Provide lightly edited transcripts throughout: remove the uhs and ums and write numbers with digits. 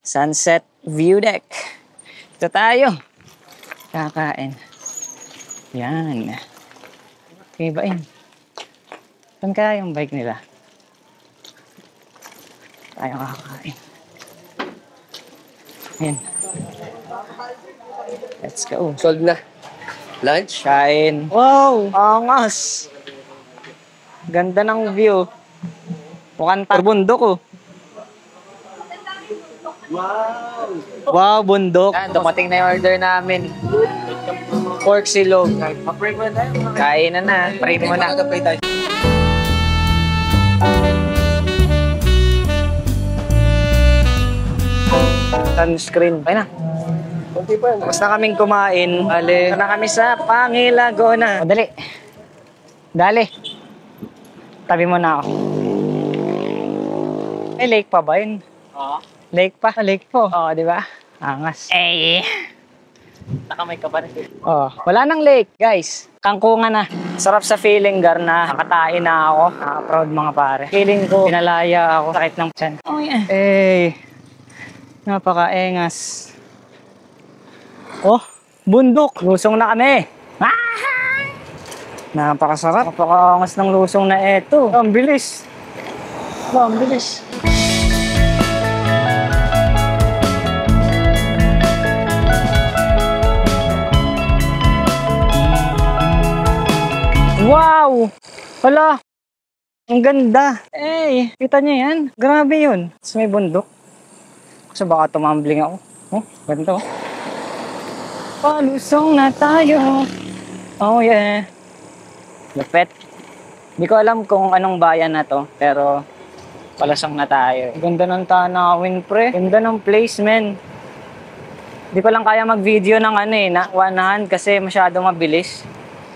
Sunset view deck. Ito tayo. Kakain. Yan. Okay ba yun? Saan kaya yung bike nila? Tayo kakain. Yan. Let's go. Solve na. Lunch? Kain. Wow! Angas! Ganda ng view. Mukhang bundok oh. Wow! Wow, bundok. Yan, dumating na yung order namin. Pork silog. Pa-pray mo na tayo. Kain na. Pray mo na. Pray tayo. Sunscreen. Ay na. Kunti pa yan. Basta kaming kumain. Dali. Na kami sa Pangilagona. O, dali. Dali. Tabi mo na ako. May lake pa ba yun? Oo. Lake pa? Lake po. Oo, di ba? Angas. Eh. Nakamay ka pa rin. Oh, wala nang lake, guys. Kangkungan na. Sarap sa feeling, Gar, na nakatain na ako. Proud mga pare. Feeling ko, pinalaya ako. Sakit ng tiyan. Oh, yeah. Eh. Napakaengas. Oh, bundok. Lusong na kami. Ah! Napakasarap. Napakaangas ng lusong na eto. Oh, ang bilis. Oh, ang bilis. Wow! Hala! Ang ganda! Eh, kita niyo yan? Grabe yun. Tapos may bundok. Kasi baka tumambling ako. Oh, ganda oh. Palusong na tayo. Oh yeah. Lupet. Hindi ko alam kung anong bayan na to. Pero palusong na tayo. Ganda ng tanawin pre. Ganda ng place men. Hindi ko lang kaya mag-video ng ano eh. Na one hand kasi masyado mabilis.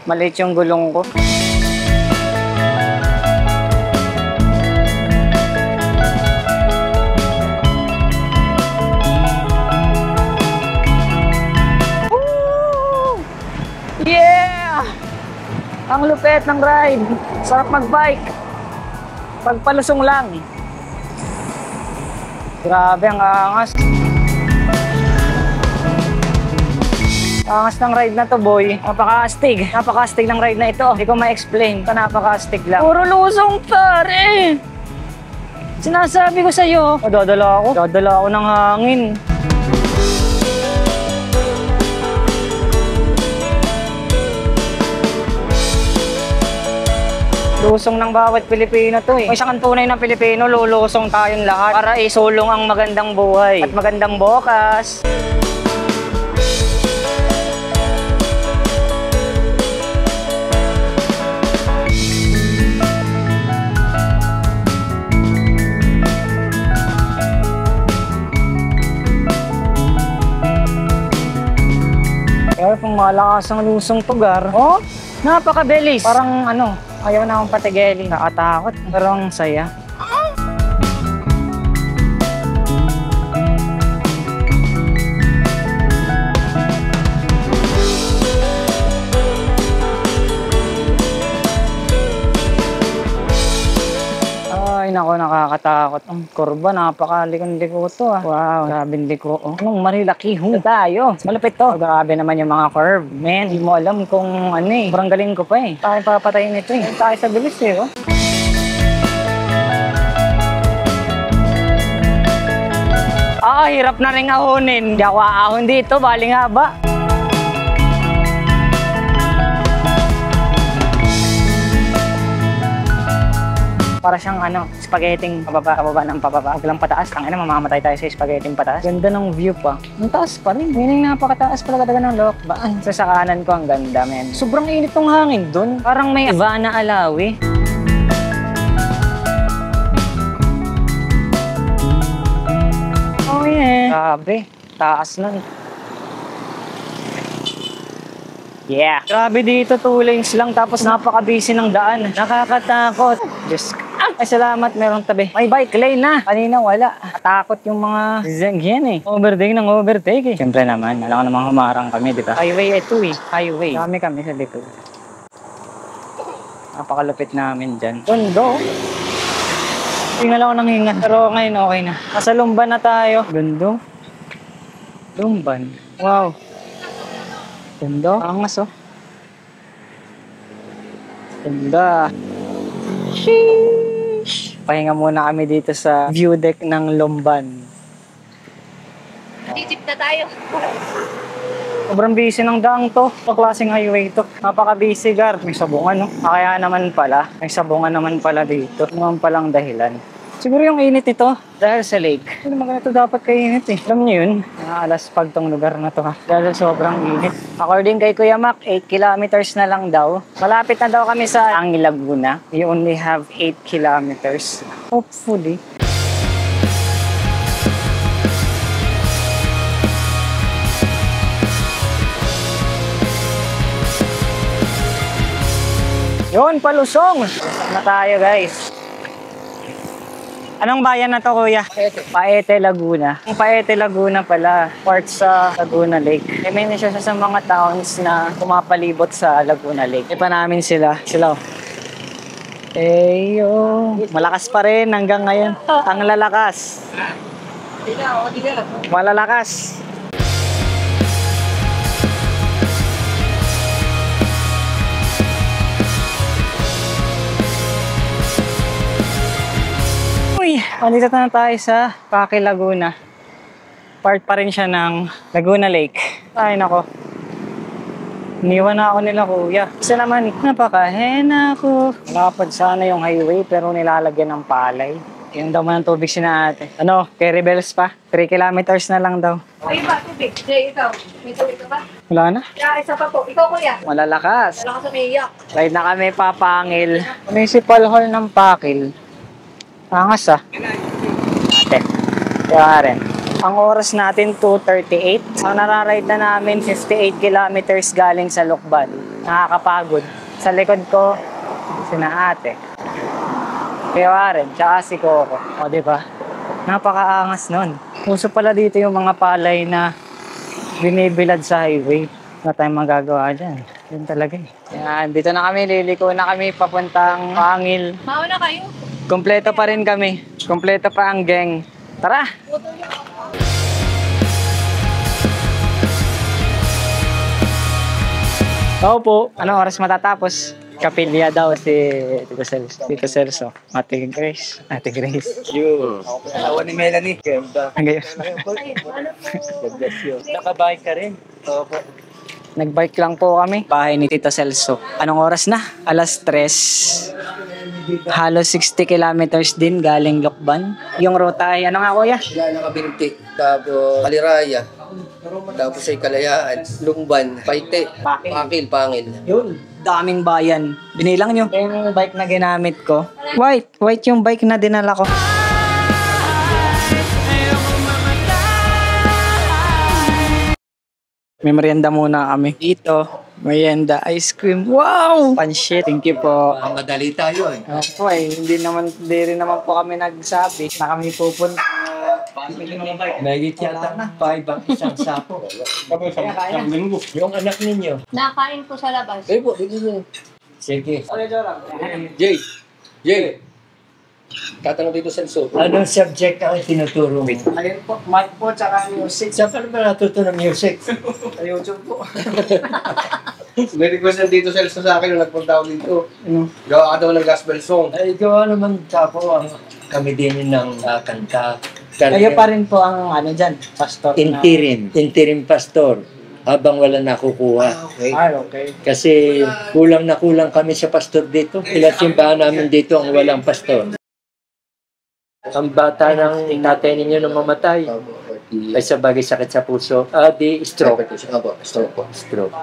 Maliit yung gulong ko. Woo! Yeah! Ang lupet ng ride. Sarap mag-bike. Pagpalusong lang. Grabe ang angas. Angas ng ride na to, boy. Napaka-astig. Napaka-astig ng ride na ito. Hindi ko ma-explain. Napaka-astig lang. Puro lusong, pare! Sinasabi ko sa'yo. Dadala ako. Dadala ako ng hangin. Lusong ng bawat Pilipino to eh. Kung isang tunay ng Pilipino, lulusong tayong lahat para isulong ang magandang buhay at magandang bukas. Kaya pang malakas ang lusong tugar. Oh, napaka-belis. Parang ano, ayaw na akong patigeli. Nakatakot. Pero ang saya. Ay, nako, nakakatakot. Ang kurba, napakalikon-liko to ah. Wow, grabing liko. Oh. Anong marilaki ho tayo? Malapit to. Grabe naman yung mga curve. Man, hindi mo alam kung ano eh. Sobrang galing ko pa eh. Tayo papatayin ito eh. Tayo sa bilis eh. Oh. Hirap na rin ahonin. Hindi ako aahon dito. Bali nga ba? Para siyang ano, spaghetting pababa ng pababa. Huwag lang pataas. Ang mamamatay tayo sa spaghetting pataas. Ganda ng view pa. Ang taas pa rin. Meaning napakataas pala talaga ng Lokbaan. Sa kanan ko ang ganda, men. Sobrang init ng hangin dun. Parang may Ivana Alawi. Oh yeah. Grabe. Taas nun. Yeah. Grabe dito, 2 lanes lang tapos napaka-busy ng daan. Nakakatakot. Diyos ko. Ay, salamat, merong tabi. May bike lane na. Kanina wala. Natakot yung mga zengyan eh. Overtake ng overtake eh. Siyempre naman, alam ko namang humarang kami, di ba? Highway ito eh. Highway. Kami sa likod. Napakalupit namin dyan. Tondo. Tingnan ako ng hinga. Pero ngayon okay na. Nasa Lumban na tayo. Ganda. Lumban. Wow. Ganda. Angas oh. Ganda. Sheesh. Pahinga muna kami dito sa view deck ng Lumban. Titip na tayo. Sobrang busy ng daang to. Ito klaseng highway to. Napaka-busy, Gar. May sabungan, no? Kaya naman pala. May sabungan naman pala dito. Ano naman palang dahilan. Siguro yung init ito dahil sa lake. Hindi naman ganito dapat kainit eh. Alam niyo yun? Alas pag tong lugar na to ha. Dahil sobrang init. According kay Kuya Mac, 8 kilometers na lang daw. Malapit na daw kami sa Angil Laguna. We only have 8 kilometers. Hopefully. Yun, palusong! Na tayo guys. Anong bayan na to, kuya? Paete, Laguna. Ang Paete, Laguna pala, part sa Laguna Lake. May siya sa mga towns na pumapalibot sa Laguna Lake. Pa namin sila. Sila. Eyo. Malakas pa rin hanggang ngayon. Ang lalakas. Malalakas. Uy, andito na tayo sa Paque, Laguna. Part pa rin siya ng Laguna Lake. Ay, nako. Iniwan na ako nila, kuya. Kasi naman, napakahena ako. Malapad sana yung highway, pero nilalagyan ng palay. Yung daw man ang tubig sina ate. Ano, kay Rebels pa? 3 kilometers na lang daw. Ay ba, tubig? Jay, ikaw. May tubig ka ba? Wala na. Yeah, isa pa po. Ikaw, kuya. Malalakas. Wala ka sa umiiyak. Ride na kami papangil. Municipal Hall ng Pakil. Angas ah. Ate. Kaya rin. Ang oras natin 2:38. Ang nararide na namin 58 kilometers galing sa Lukban. Nakakapagod. Sa likod ko, sina ate. Kaya rin. Tsaka si Coco. O diba? Napakaangas nun. Uso pala dito yung mga palay na binibilad sa highway. Wala tayong magagawa dyan. Yun talaga eh. Yan. Dito na kami. Liliko na kami papuntang Pangil. Mauna kayo. Kompleto pa rin kami. Kompleto pa ang gang. Tara! Oo po. Anong oras matatapos? Kapilya daw si Tito Celso. Tito Celso. Ate Grace. Ate Grace. Yun. Asawa ni Melanie. Ganda. Hanggang Nakabike ka rin. Opo. Nag-bike lang po kami. Bahay ni Tito Celso. Anong oras na? Alas 3. Halos 60 kilometers din galing Lokban. Yung ruta ay ano nga kuya? Yan ang Kabinti, tapos Kaliraya, tapos ay Kalayaan, Lumban, Paite, Pakil, Pangil. Yun, daming bayan. Binilang nyo. Yung bike na ginamit ko. White yung bike na dinala ko. May merienda muna kami. Dito, merienda, ice cream. Wow! Panshit. Thank you po. Madali tayo eh. Ako hindi rin naman po kami nagsabi na kami pupunta. Nagit yata na, 5 ang isang sapo. Yung anak ninyo. Nakain po sa labas. Eh po, dito. Sige. Okay, Jorang. Jay! Tatanong dito sa Celso. Anong subject ang tinuturo mo? Ayun po, math po, tsaka music. Saan ka ba natuto ng music? Sa YouTube po. May request na dito Celso sa akin nung nagpunta ako dito. Ano? Gawa ka daw ng gospel song. Ay, gawa naman tapo ang kami din ng kanta. Kayo pa rin po ang ano dyan, pastor. Interim pastor. Habang wala nakukuha. Okay. Okay. Kasi kulang na kulang kami sa pastor dito. Ilang simbahan namin dito ang walang pastor. Ang bata ng tatay ninyo nung mamatay ay sa bagay sakit sa puso. Di stroke. Stroke.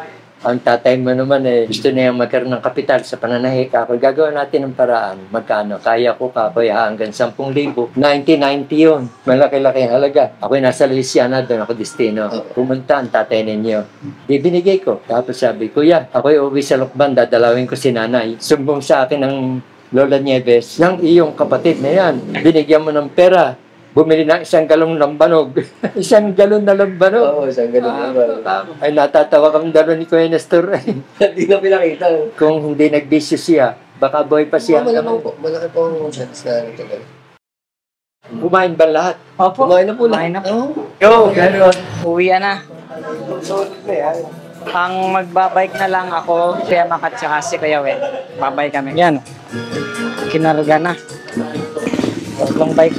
Ang tatay mo naman gusto niya magkaroon ng kapital sa pananahi. Ako, gagawin natin ng paraan. Magkano? Kaya ko kapoy hanggang 10,000. 1990 yun. Malaki-laki halaga. Ako'y nasa Louisiana, doon ako destino. Pumunta ang tatay ninyo. Ibinigay ko. Tapos sabi, Kuya, ako'y uwi sa Lokban, dadalawin ko si nanay. Sumbong sa akin ng Lola Nieves, ng iyong kapatid na yan. Binigyan mo ng pera. Bumili ng 1 galong lambanog. 1 galon na lambanog. Oo, isang ganun naman. Ay, natatawa kami dalo ni Kuya Nestor. Hindi na pinakita. Kung hindi nagbisyo siya, baka boy pa siya. Malaki po ang chance na ito. Kumain ba lahat? Opo. Kumain na po Kumain na po. Yo, ganun. Uwi na. Ang magbabike na lang ako, Kuya Makat tsaka si Kuya Wen. Babay kami. Yan. Kinarga na. Tatlong bike.